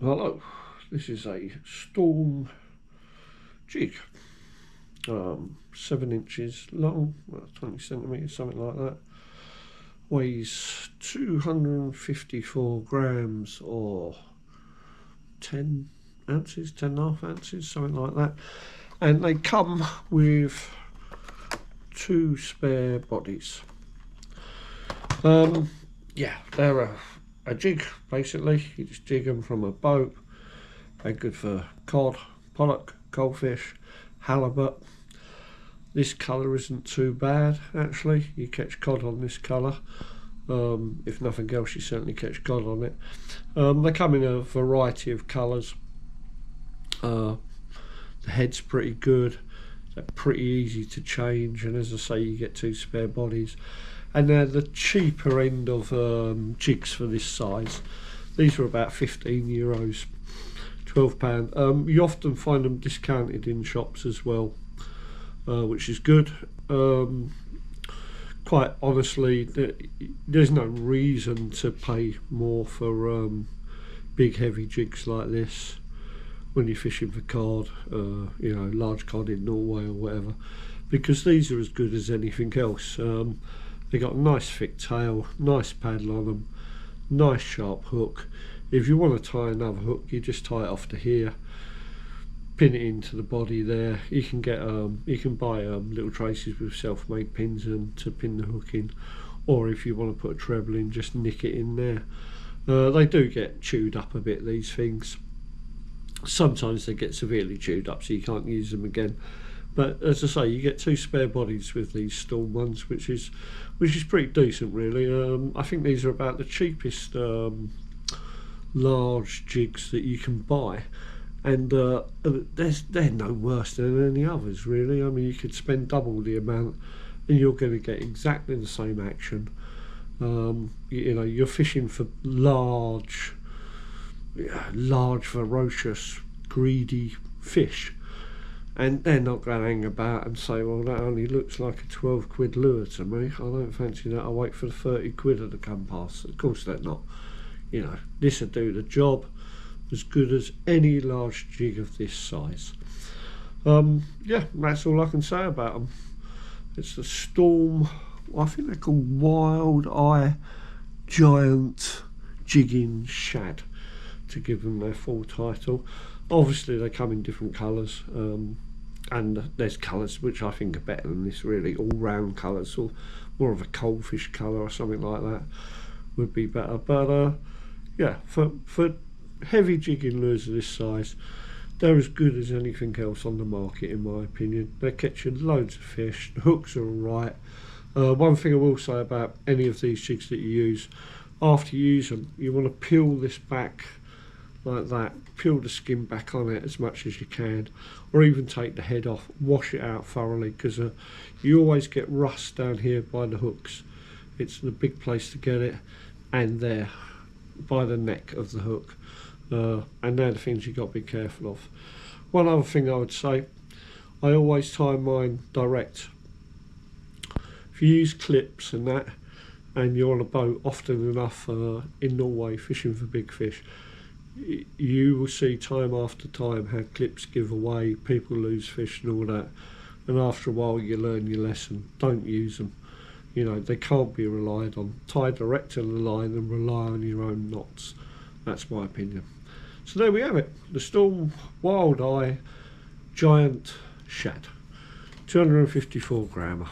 Hello, this is a Storm jig, 7 inches long, 20 centimetres, something like that. Weighs 254 grams or 10 ounces, 10.5 ounces, something like that. And they come with 2 spare bodies. Yeah, they're a jig basically. You just jig them from a boat. They're good for cod, pollock, goldfish, halibut. This colour isn't too bad actually. You catch cod on this colour. If nothing else, you certainly catch cod on it. They come in a variety of colours. The head's pretty good. They're pretty easy to change, and as I say, you get 2 spare bodies. And they're the cheaper end of jigs for this size. These are about €15, £12. You often find them discounted in shops as well, which is good. Quite honestly, there's no reason to pay more for big heavy jigs like this when you're fishing for cod, you know, large cod in Norway or whatever, because these are as good as anything else. They got a nice thick tail, nice paddle on them, nice sharp hook. If you want to tie another hook, you just tie it off to here, pin it into the body there. You can get you can buy little traces with self-made pins and to pin the hook in, or if you want to put a treble in, just nick it in there. They do get chewed up a bit, these things. Sometimes they get severely chewed up, so you can't use them again. But as I say, you get 2 spare bodies with these Storm ones, which is pretty decent, really. I think these are about the cheapest large jigs that you can buy, and they're no worse than any others, really. I mean, you could spend double the amount, and you're going to get exactly the same action. You know, you're fishing for large, ferocious, greedy fish. And they're not going to hang about and say, well, that only looks like a 12 quid lure to me. I don't fancy that. I'll wait for the 30 quid to come past. Of course they're not. You know, this will do the job as good as any large jig of this size. Yeah, that's all I can say about them. It's the Storm, I think they're called Wildeye Giant Jigging Shad, to give them their full title. Obviously they come in different colours, and there's colours which I think are better than this, really. All round colours, or more of a goldfish colour or something like that would be better. But yeah, for heavy jigging lures of this size, they're as good as anything else on the market, in my opinion. They catch you loads of fish. The hooks are alright. One thing I will say about any of these jigs that you use, after you use them, you want to peel this back like that, peel the skin back on it as much as you can, or even take the head off, wash it out thoroughly, because you always get rust down here by the hooks. It's the big place to get it, and there by the neck of the hook, and they're the things you've got to be careful of. One other thing I would say, I always tie mine direct. If you use clips and that, and you're on a boat often enough in Norway fishing for big fish, you will see time after time how clips give away, people lose fish and all that, and after a while you learn your lesson. Don't use them. You know, they can't be relied on. Tie direct to the line and rely on your own knots. That's my opinion. So there we have it, the Storm Wildeye Giant Shad, 254 grammer.